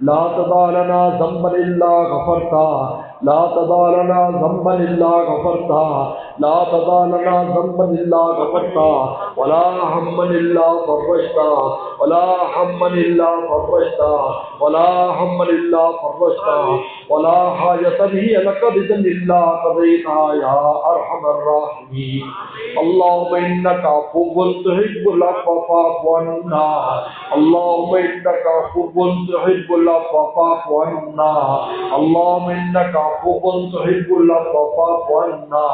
لا تدع لنا ذنبا إلا غفرته لا تدع لنا ذنبا إلا غفرته لا تدع لنا ذنبا إلا غفرته ولا هما إلا فرجته ولا هما إلا فرجته ولا هما إلا فرجته ولا حاجة هي لك رضا إلا قضيتها يا أرحم الراحمين اللهم إنك عفو تحب العفو فاعف عنا اللهم إنك عفو تحب العفو فاعف عنا اللهم إنك عفو تحب العفو فاعف عنا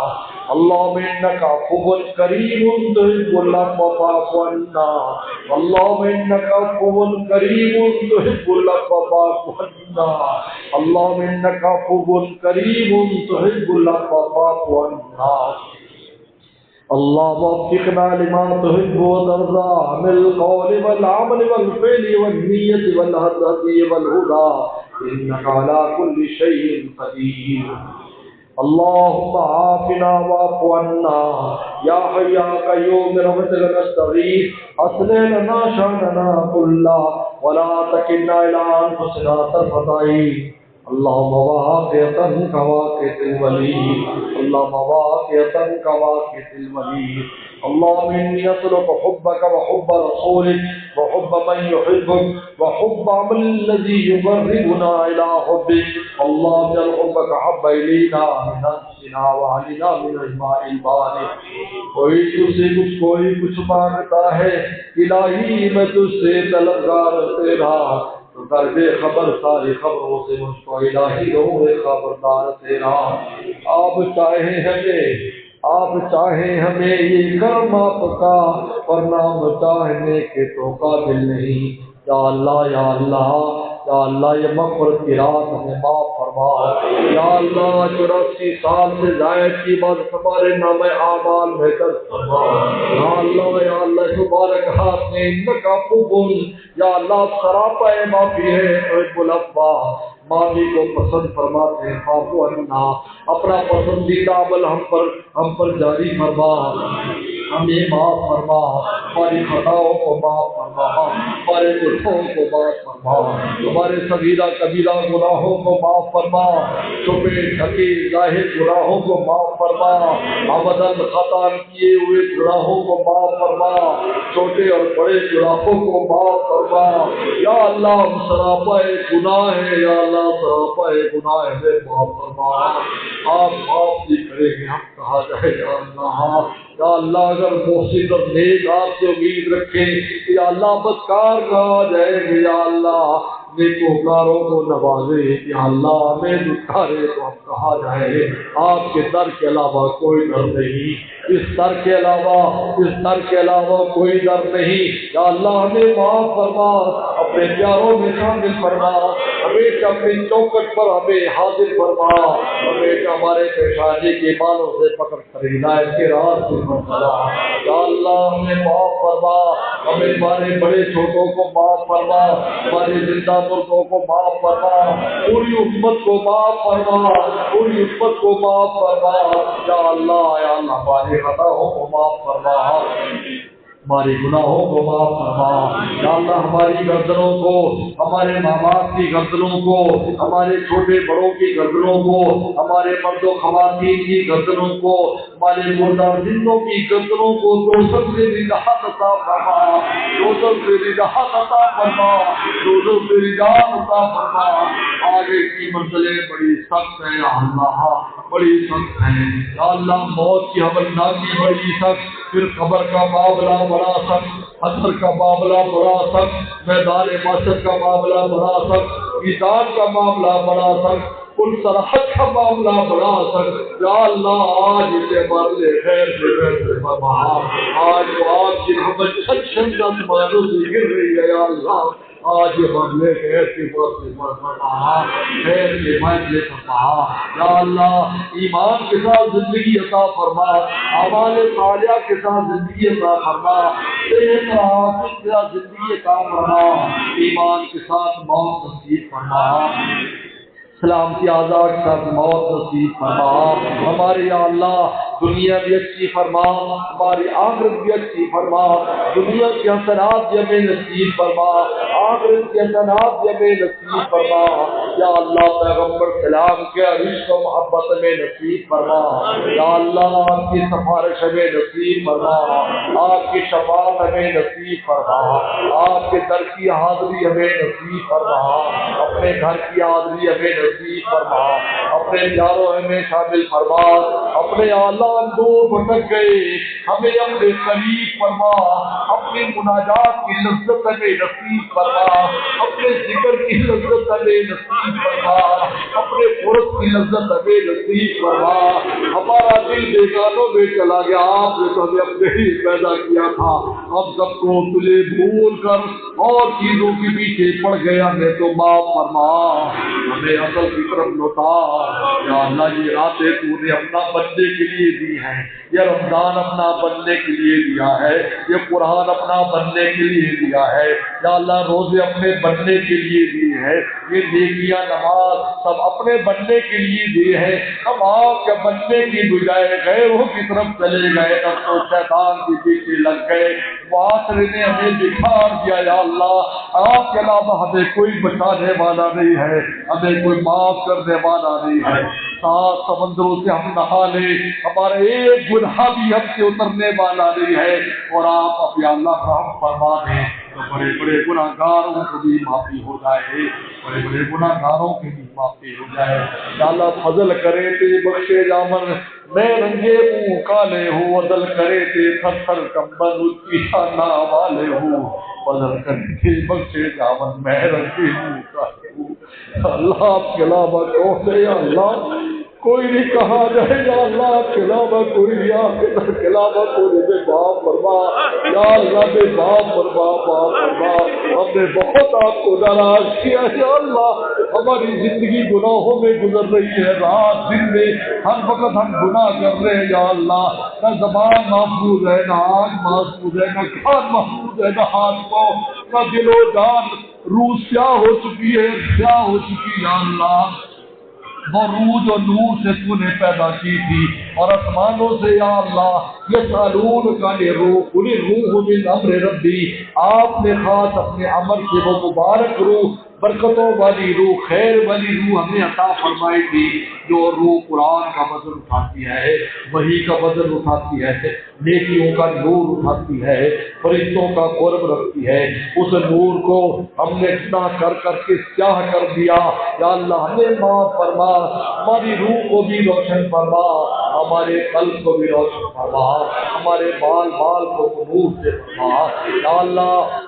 اللهم إنك عفو كريم تحب العفو فاعف عنا اللهم إنك عفو كريم تحب العفو فاعف عنا اللهم إنك عفو كريم تحب العفو فاعف عنا اللهم وفقنا لما تحب وترضى من القول والعمل والفعل والنية والهدي والهدى إنك على كل شيء قدير اللهم عافنا واعف عنا يا حي يا قيوم برحمتك نستغيث أصلح لنا شأننا كله ولا تكلنا إلى أنفسنا طرفة عين اللهم واقعة كواقعة الولي اللهم واقعة كواقعة الولي اللهم إني أسألك حبك وحب رسولك وحب من يحبك وحب عمل الذي يقربنا إلى حبك اللهم اجعل حبك حب إلينا من أنفسنا وأهلنا من أجماع الباري کوئی تجھ سے کوئی کچھ مانگتا ہے الہی میں تجھ سے طلبگار تیرا تو در بے خبر ساری خبروں سے مجھ کو الہی روح خبردار تیرا آپ چاہیں ہمیں یہ کرم آپ کا ورنہ ہم چاہنے کے تو قابل نہیں یا اللہ یا اللہ یا اللہ یہ مغفرت کی رات ہمیں معاف فرما یا اللہ 84 سال سے زائد کی بات ہمارے نام اعمال میں درج فرما یا اللہ مبارک ہاتھ میں انک عفو یا اللہ سراپا معافی ہے تحب العفو معافی کو پسند فرماتے ہیں فاعف عنا اپنا پسندیدہ عمل ہم پر جاری فرما ہمیں معاف فرما ہماری خطاؤں کو معاف فرما ہمارے گناہوں کو معاف فرما ہمارے صغیرہ کبیرہ گناہوں کو معاف فرما چھپے ڈھکے ظاہر گناہوں کو معاف فرما عمدن خطا کیے ہوئے گناہوں کو معاف فرما چھوٹے اور بڑے گناہوں کو معاف فرما یا اللہ ہم سراپا گناہ ہے یا اللہ سراپا گناہ ہے معاف فرما آپ معاف نہیں کریں گے ہم کہا جائے یا اللہ اگر محسن اور نیک آپ سے امید رکھیں یا اللہ بدکار کہا جائے گے یا اللہ نیکوکاروں کو نوازے یا اللہ ہمیں دکھارے تو ہم کہا جائے آپ کے در کے علاوہ کوئی در نہیں اس در کے علاوہ کوئی در نہیں یا اللہ ہمیں معاف فرما اپنے پیاروں میں شامل فرما ہمیں اپنی چوکٹ پر ہمیں حاضر فرما ہمیں ہمارے پیشانی کے بالوں سے پکڑ کر ہدایت کے راستے پر چلا یا اللہ ہمیں معاف فرما ہمیں ہمارے بڑے چھوٹوں کو معاف فرما ہمارے زندہ مردوں کو معاف فرما پوری امت کو معاف فرما پوری امت کو معاف فرما یا اللہ ہمارے خطاؤں کو معاف فرما ہمارے گناہوں کو معاف فرما یا اللہ ہماری گردنوں کو ہمارے ماں باپ کی گردنوں کو ہمارے چھوٹے بڑوں کی گردنوں کو ہمارے مرد و خواتین کی گردنوں کو ہمارے مردہ زندوں کی گردنوں کو دوزخ سے نجات عطا فرما دوزخ سے نجات عطا فرما دوزخ سے نجات عطا فرما آگے کی منزلیں بڑی سخت ہیں یا اللہ بڑی سخت ہیں یا اللہ موت کی ہولناکی بڑی سخت پھر قبر کا معاملہ بڑا سخت حشر کا معاملہ بڑا سخت میدان محشر کا معاملہ بڑا سخت میدان کا معاملہ بڑا سخت پل سرحد کا معاملہ بڑا سخت یا اللہ آج اسے مارلے خیر سے فرما آج وہ آپ کی رحمت چھن آسمانوں سے گر رہی ہے یا اللہ آج یہ مرلے خیر کی بات سے فرما خیر کے فیصلے فرما یا اللہ ایمان کے ساتھ زندگی عطا فرما اعمال صالحہ کے ساتھ زندگی عطا فرما صحت و عافیت کے ساتھ زندگی عطا فرما ایمان کے ساتھ موت نصیب فرما سلامتی آزاد کے ساتھ موت نصیب فرما ہمارے یا اللہ دنیا بھی اچھی فرما، ہماری آخرت بھی اچھی فرما، دنیا کی حسنات بھی ہمیں نصیب فرما، آخرت کی حسنات بھی ہمیں نصیب فرما۔ یا اللہ پیغمبر سلام کے عشق و محبت میں نصیب فرما، یا اللہ آپ کی سفارش ہمیں نصیب فرما، آپ کی شفاعت ہمیں نصیب فرما، آپ کے در کی حاضری ہمیں نصیب فرما، اپنے گھر کی حاضری ہمیں نصیب فرما، اپنے پیاروں ہمیں شامل فرما، اپنے اعلیٰ دور بھٹک گئے ہمیں اپنے قریب فرما، اپنی مناجات کی لذت ہمیں نصیب فرما، اپنے ذکر کی لذت ہمیں نصیب فرما، اپنے قرب کی لذت ہمیں نصیب فرما۔ ہمارا دل بیگانوں میں چلا گیا، آپ نے تو ہمیں اپنے ہی پیدا کیا تھا، ہم سب کو تجھے بھول کر اور چیزوں کے پیچھے پڑ گیا، ہمیں تو معاف فرما، ہمیں اصل کی طرف لوٹا۔ یا اللہ یہ راتیں تو نے اپنا بندے کے لیے دی ہیں، یہ رمضان اپنا بندے کے لیے دیا ہے، یہ قرآن اپنا بندے کے لیے دیا ہے، یا اللہ روزے اپنے بندے کے لیے دیے ہیں، یہ نیکیاں نماز سب اپنے بندے کے لیے دیے ہیں، ہم آپ کے بندے کی بجائے غیروں کی طرف چلے گئے، اب تو شیطان کے پیچھے لگ گئے، معاشرے نے ہمیں بکھار دیا۔ یا اللہ آپ کے علاوہ ہمیں کوئی بچانے والا نہیں ہے، ہمیں کوئی معاف کرنے والا نہیں ہے، سات سمندروں سے ہم نہا لیں ہمارے ایک گناہ بھی ہم سے اترنے والا نہیں ہے، اور آپ اپنے اللہ رحم فرما دیں تو بڑے بڑے گناہ گاروں کو بھی معافی ہو جائے، بڑے بڑے گناہ گاروں کی بھی معافی ہو جائے۔ یا اللہ فضل کرے تے بخشے جامن میں رنگے منہ کالے ہوں، عدل کرے تے تھر تھر کمبل اس کی شانہ والے ہوں، فضل کرے تے بخشے جامن میں رنگے منہ کالے ہوں۔ اللہ آپ کے علاوہ کون ہے؟ یا اللہ کوئی نہیں کہا جائے، یا اللہ آپ کے علاوہ کوئی نہیں، آپ کے علاوہ کوئی بے باپ فرما، یا اللہ بے باپ فرما، باپ فرما، ہم نے بہت آپ کو ناراض کیا ہے، یا اللہ ہماری زندگی گناہوں میں گزر رہی ہے، رات دن میں ہر وقت ہم گناہ کر رہے ہیں، یا اللہ نہ زبان محفوظ ہے، نہ آنکھ محفوظ ہے، نہ کان محفوظ ہے، نہ ہاتھ کو، نہ دل و جان، روح سیاہ ہو چکی ہے، سیاہ ہو چکی، یا اللہ وہ روح جو نور سے تو نے پیدا کی تھی اور آسمانوں سے، یا اللہ یہ سالون کا روح کلی روح من امر ربی، آپ نے خاص اپنے عمل سے وہ مبارک روح، برکتوں والی روح، خیر والی روح ہمیں عطا فرمائی تھی، جو روح قرآن کا وزن اٹھاتی ہے، وحی کا وزن اٹھاتی ہے، نیکیوں کا نور اٹھاتی ہے، فرشتوں کا قرب رکھتی ہے، اس نور کو ہم نے اتنا کر کر کے سیاہ کر دیا، یا اللہ ہمیں معاف فرما، ہماری روح کو بھی روشن فرما، ہمارے قلب کو بھی روشن فرما، ہمارے بال کو نور سے فرما، یا اللہ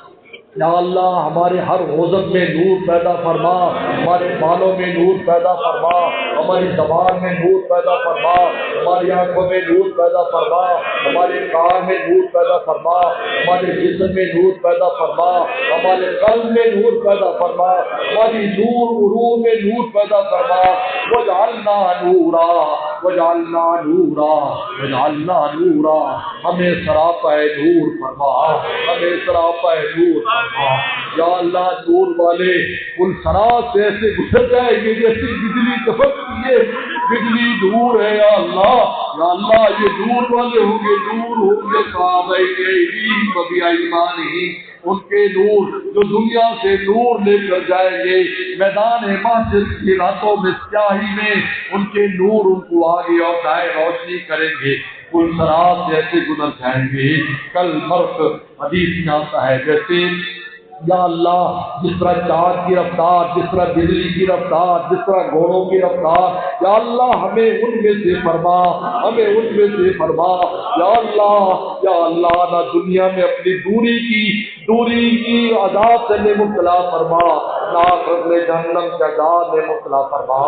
یا اللہ ہمارے ہر عضو میں نور پیدا فرما، ہمارے بالوں میں نور پیدا فرما، ہماری زبان میں نور پیدا فرما، ہماری آنکھوں میں نور پیدا فرما، ہمارے کان میں نور پیدا فرما، ہمارے جسم میں نور پیدا فرما، ہمارے قلب میں نور پیدا فرما، ہماری روح میں نور پیدا فرما، وجعلنا نورا وجعلنا نورا وجعلنا نورا، ہمیں سراپا نور فرما، ہمیں سراپا نور فرما، یا اللہ نور والے ان سرات سے ایسے گزر جائیں گے جیسے بجلی چمکتی ہے، بجلی نور ہے، یا اللہ یہ نور والے ہوں گے صحابہ کبھی ایمان ہی ان کے نور جو دنیا سے نور لے کر جائیں گے میدان محشر کی راتوں میں سیاہی میں، ان کے نور ان کو آگے اور دائیں روشنی کریں گے، ان سرات سے ایسے گزر جائیں گے کل مرق حدیث میں آتا ہے جیسے، یا اللہ جس طرح چاند کی رفتار، جس طرح بجلی کی رفتار، جس طرح گھوڑوں کی رفتار، یا اللہ ہمیں ان میں سے فرما، ہمیں ان میں سے فرما، یا اللہ نہ دنیا میں اپنی دوری کی عذاب سے مبتلا فرما، نہ آخرت میں جہنم کے عذاب میں مبتلا فرما،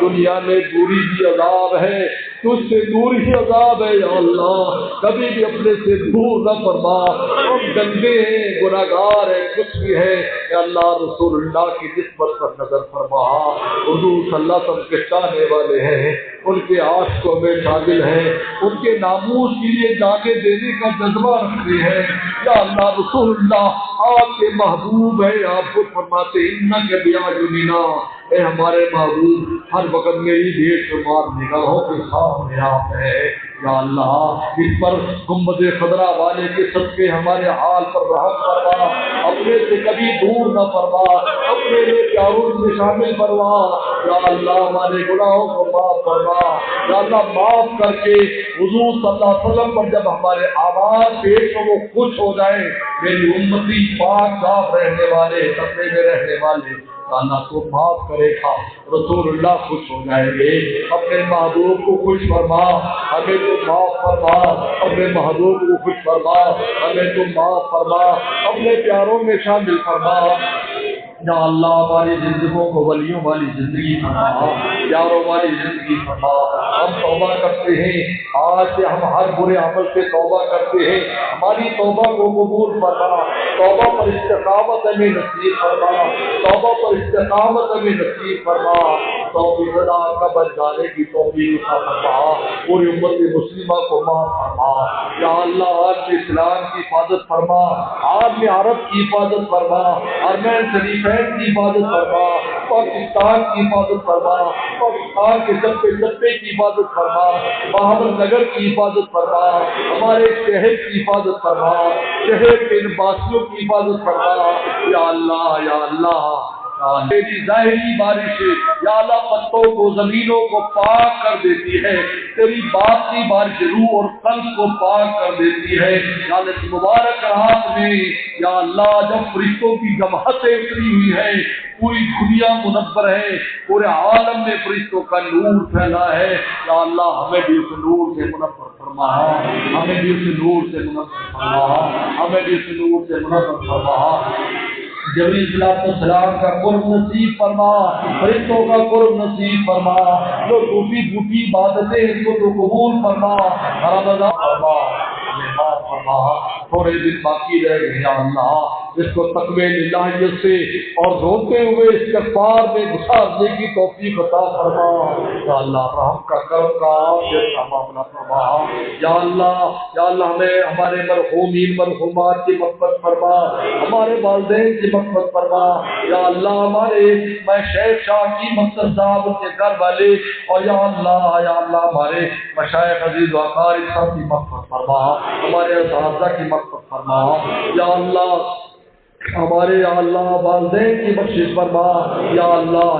دنیا میں دوری بھی عذاب ہے، تجھ سے دور ہی عذاب ہے، یا اللہ کبھی بھی اپنے سے دور نہ فرما، ہم گندے ہیں، گناہگار ہیں، کچھ بھی ہے، اے اللہ رسول اللہ کی نسبت پر نظر فرما، حضور صلی اللہ علیہ وسلم کے چاہنے والے ہیں، ان کے عاشقوں میں شامل ہیں، ان کے ناموس کے لیے جانے دینے کا جذبہ رکھتے ہیں۔ یا اللہ رسول اللہ آپ کے محبوب ہیں، آپ کو فرماتے انک بیاجنینا، اے ہمارے محبوب ہر وقت میری بے شمار نگاہوں کے سامنے آپ ہے۔ یا اللہ اس پر گنبد خضرا والے کے صدقے ہمارے حال پر رحم فرما، اپنے سے کبھی دور نہ فرما، اپنے لیے پیاروں میں شامل فرما۔ یا اللہ ہمارے گناہوں کو معاف فرما، یا اللہ معاف کر کے حضور صلی اللہ علیہ وسلم پر جب ہمارے آواز پیش ہو وہ خوش ہو جائے، میری امتی پاک صاف رہنے والے سپنے میں رہنے والے اللہ کو معاف کرے گا، رسول اللہ خوش ہو جائیں گے۔ اپنے محبوب کو خوش فرما، ہمیں تو معاف فرما، اپنے محبوب کو خوش فرما، ہمیں تو معاف فرما، اپنے پیاروں میں شامل فرما۔ یا اللہ ہماری زندگیوں کو ولیوں والی زندگی فرما، پیاروں والی زندگی فرما۔ ہم توبہ کرتے ہیں، آج سے ہم ہر برے عمل سے توبہ کرتے ہیں، ہماری توبہ کو قبول فرما، توبہ پر استقامت ہمیں نصیب فرما، توبہ پر استقامت ہمیں نصیب فرما، توبہ کا بن جانے کی توفیق عطا فرما، پوری امت مسلمہ کو معاف فرما۔ یا اللہ آج اسلام کی حفاظت فرما، آج میں عرب کی حفاظت فرما، ارمین شریفین کی حفاظت فرما، پاکستان کی حفاظت فرما، پاکستان کے چپے چپے کی حفاظت فرما، بہادر نگر کی حفاظت فرما، ہمارے شہر کی حفاظت فرما، شہر کے نواسیوں کی حفاظت فرما۔ یا اللہ یا اللہ تیری ظاہری بارش یا اللہ پتوں کو زمینوں کو پاک کر دیتی ہے، تیری باطنی بارش روح اور قلب کو پاک کر دیتی ہے۔ یا اللہ اس مبارک رات میں یا اللہ جب فرشتوں کی جماعتیں اتری ہوئی ہے، پوری دنیا منور ہے، پورے عالم میں فرشتوں کا نور پھیلا ہے، یا اللہ ہمیں بھی اس نور سے منور فرما، ہمیں بھی اس نور سے منور فرما، ہمیں بھی اس نور سے منور فرما۔ جبریل علیہ السلام کا قرب نصیب فرما، فرشتوں کا قرب نصیب فرما، جو ٹوٹی پھوٹی عبادتیں اس کو تو قبول فرما، رمضان فرما، ہمیں معاف فرما۔ تھوڑے دن باقی رہ گئے یا اللہ اس کو تقوی الہیت سے اور روتے ہوئے استغفار میں گزارنے کی توفیق عطا فرما۔ یا اللہ رحم کا کرم کا عافیت کا معاملہ فرما۔ یا اللہ ہمیں ہمارے مرحومین مرحومات کی مغفرت فرما، ہمارے والدین کی مغفرت فرما۔ یا اللہ ہمارے میں شیخ شاہ کی مقصد صاحب کے گھر والے اور یا اللہ ہمارے مشائخ عزیز و اقارب سب کی مغفرت فرما، ہمارے اساتذہ کی مغفرت فرما۔ یا اللہ ہمارے یا اللہ والدین کی بخشش فرما۔ یا اللہ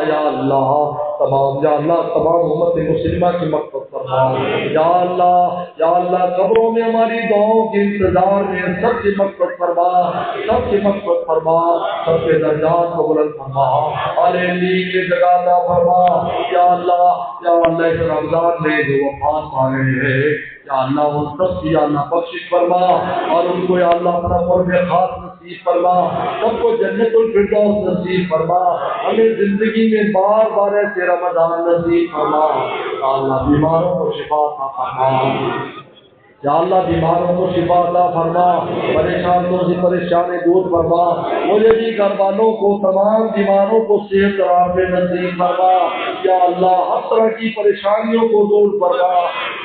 تمام امت مسلمہ کی مغفرت فرما۔ یا اللہ قبروں میں ہماری دعاؤں کے انتظار میں سب کی مغفرت فرما، سب کی مغفرت فرما، سب کے درجات کو بلند فرما، علی کی جگہ عطا فرما۔ یا اللہ اس رمضان میں جو وفات پا رہے ہیں یا اللہ وہ سب کی یا اللہ بخشش فرما اور ان کو یا اللہ اپنا قرب خاص نصیب فرما، سب کو جنت الفردوس نصیب فرما، ہمیں زندگی میں بار بار ایسے رمضان نصیب فرما۔ یا اللہ بیماروں کو شفا عطا فرما، یا اللہ بیماروں کو شفا عطا فرما، پریشانوں سے پریشانی دور فرما، مجھے بھی گھر والوں کو تمام بیماروں کو صحت میں نصیب فرما۔ یا اللہ ہر طرح کی پریشانیوں کو دور فرما،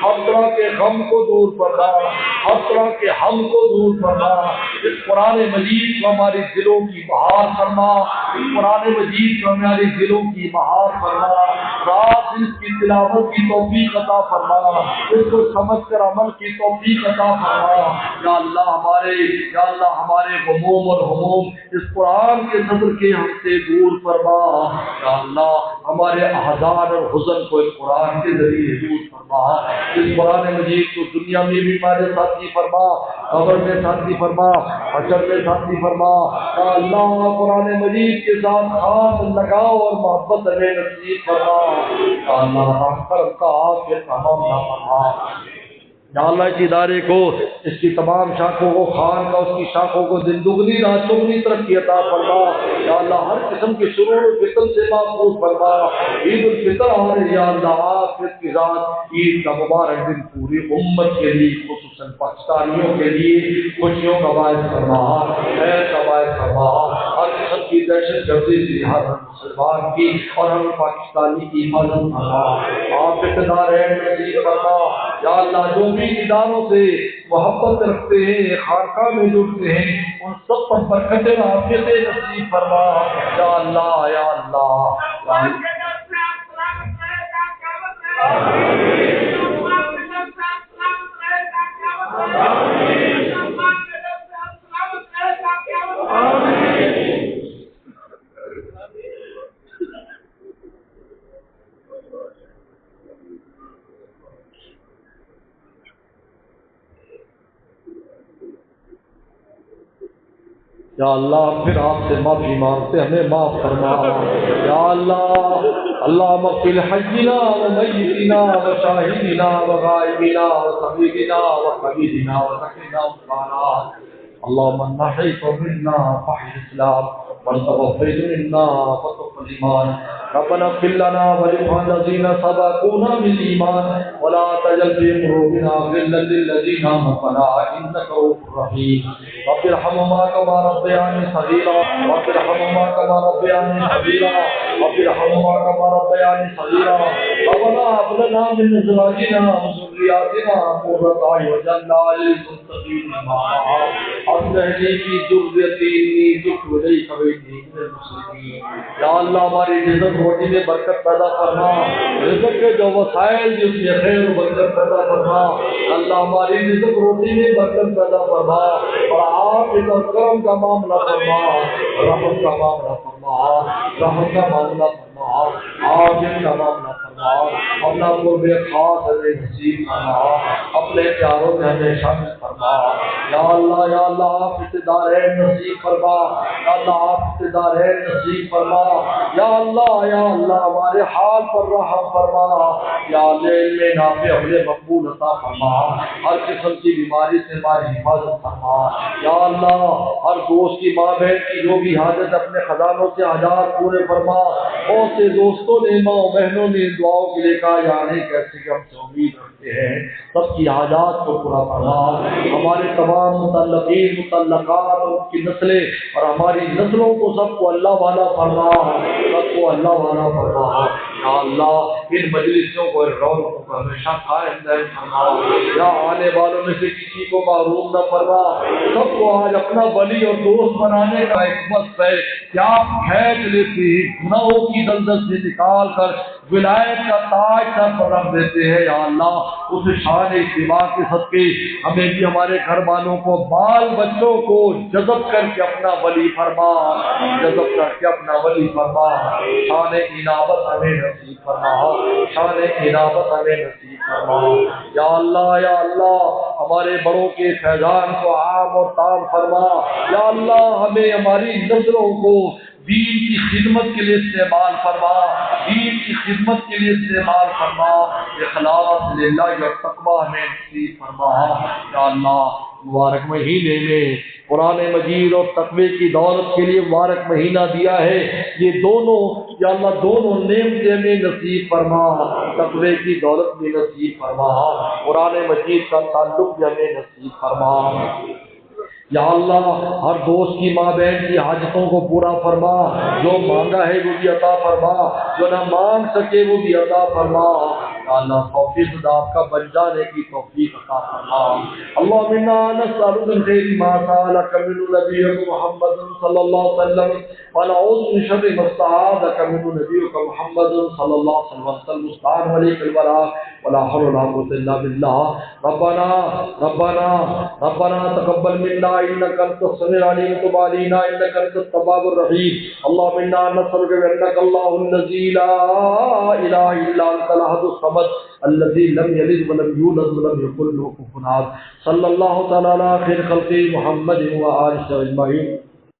ہر طرح کے غم کو دور فرما، ہر طرح کے ہم کو دور فرما۔ اس قرآن مجید کو ہماری دلوں کی بہار فرما، اس قرآن مجید کو ہماری دلوں کی بہار فرما، رات اس کی تلاوت کی توفیق عطا فرما، اس کو سمجھ کر عمل کی توفیق عطا فرما۔ یا اللہ ہمارے غموم اور ہموم اس قرآن کے صدر کے ہم سے دور فرما۔ یا اللہ ہمارے احزان اور حزن کو اس قرآن کے ذریعے دور فرما، اس قرآن مجید کو دنیا میں بھی ہمارے ساتھی فرما، قبر میں ساتھی فرما، حشر میں ساتھی فرما۔ یا اللہ قرآن مجید کے ساتھ خاص لگاؤ اور محبت ہمیں نصیب فرما۔ یا اللہ رحم کرم کا عافیت کا معاملہ فرما۔ یا اللہ اس ادارے کو، اس کی تمام شاخوں کو، خان کا اس کی شاخوں کو دن دگنی رات چگنی ترقی عطا فرما۔ یا اللہ ہر قسم کے شرور و فتن سے محفوظ فرما۔ عید الفطر آ رہی یا اللہ عافیت کی ذات عید کا مبارک دن پوری امت کے لیے خصوصاً پاکستانیوں کے لیے خوشیوں کا باعث فرما، خیر کا باعث فرما، ہر قسم کی دہشت گردی سے ہر مسلمان کی اور ہر پاکستانی کی حفاظت فرما، آپ اقتدار نصیب فرما یا اللہ۔ جو بھی اداروں سے محبت رکھتے ہیں، خانقاہ میں جڑتے ہیں، ان سب پر برکت عافیت نصیب فرما یا اللہ یا اللہ یا اللہ۔ یا اللہ پھر آپ سے معافی مانگتے ہمیں معاف فرما یا اللہ۔ اللہم اغفر حینا و میتنا و شاہدنا و غائبنا و صغیرنا و کبیرنا و ذکرنا و انسانا، اللہم من احییت منا فاحی الاسلام ومن توفیت منا فتوفى الایمان، ربنا اغفر لنا ولإخواننا الذين سبقونا بالإيمان ولا تجعل في قلوبنا غلا للذين آمنوا إنك رؤوف رحيم، رب ارحمهما كما ربياني صغيرا، رب ارحمهما كما ربياني صغيرا، رب ارحمهما كما ربياني صغيرا، ربنا هب لنا من أزواجنا وذرياتنا قرة أعين واجعلنا للمتقين إماما، أصلح لي في ذريتي إني تبت إليك وإني من المسلمين۔ یا اللہ ہماری رزق روٹی میں برکت پیدا فرما، رزق کے جو وسائل جس میں خیر و برکت پیدا فرما، اللہ ہماری رزق روٹی میں برکت پیدا فرما، اور آپ اس کرم کا معاملہ فرما، رحم کا معاملہ فرما، رحم کا معاملہ فرما، عاجل کا معاملہ فرما، اپنا قرب خاص ہمیں نصیب فرما، اپنے پیاروں میں ہمیں شامل فرما یا اللہ یا اللہ۔ آپ اقتدار ہے نصیب فرما یا اللہ، آپ اقتدار ہے نصیب فرما یا اللہ یا اللہ۔ ہمارے حال پر رحم فرما یا علم نافع ہمیں مقبول عطا فرما، ہر قسم کی بیماری سے ہماری حفاظت فرما یا اللہ۔ ہر دوست کی ماں بہن کی جو بھی حاجت اپنے خزانوں سے حاجات پورے فرما، بہت سے دوستوں نے ماں بہنوں نے دعاؤں کے لیے کہا یعنی کیسے کہ ہم سے امید رکھتے ہیں، سب کی حاجات کو پورا فرما۔ ہمارے تمام متعلقین متعلقات اور ان کی نسلیں اور ہماری نسلوں کو سب کو اللہ والا فرما، سب کو اللہ والا فرما یا اللہ۔ ان مجلسوں کو رونقوں کو ہمیشہ قائم دائم فرما یا آنے والوں میں سے کسی کو محروم نہ فرما، سب کو آج اپنا ولی اور دوست بنانے کا ایک وقت ہے کہ آپ کھینچ لیتے ہیں، گناہوں کی دلدل سے نکال کر ولایت کا تاج سر پر رکھ دیتے ہیں یا اللہ۔ اس شان اتباع کے صدقے ہمیں بھی ہمارے گھر والوں کو بال بچوں کو جذب کر کے اپنا ولی فرما، جذب کر کے اپنا ولی فرما، شان انابت ہمیں نصیب فرما، شان انابت ہمیں نصیب فرما یا اللہ یا اللہ۔ ہمارے بڑوں کے فیضان کو عام اور تام فرما یا اللہ۔ ہمیں ہماری نسلوں کو دین کی خدمت کے لیے استعمال فرما، دین کی خدمت کے لیے استعمال فرما، اخلاص للہ اور تقویٰ ہمیں نصیب فرما یا اللہ۔ مبارک مہینے میں قرآن مجید اور تقوی کی دولت کے لیے مبارک مہینہ دیا ہے، یہ دونوں یا اللہ دونوں نعمتیں ہمیں نصیب فرما، تقوی کی دولت بھی نصیب فرما، قرآن مجید کا تعلق بھی ہمیں نصیب فرما یا اللہ۔ ہر دوست کی ماں بہن کی حاجتوں کو پورا فرما، جو مانگا ہے وہ بھی عطا فرما، جو نہ مانگ سکے وہ بھی عطا فرما یا اللہ۔ توفیق آپ کا بن جانے کی توفیق عطا فرما۔ اللہم انا نسألک من خیر ما سألک منہ نبیک محمد صلی اللہ علیہ وسلم ونعوذ من شر ما استعاذک منہ نبیک محمد صلی اللہ علیہ وسلم مستعان ولیک البلاغ ولا حول ولا قوة الا باللہ۔ ربنا تقبل منا انك انت السميع العليم وتب علينا انك انت التواب الرحيم اللهم انا نسألك بانك الله الذي لا اله الا انت الاحد الصمد الذي لم يلد ولم يولد ولم يكن له كفوا احد صلى الله تعالى على خير خلقه محمد وآله اجمعين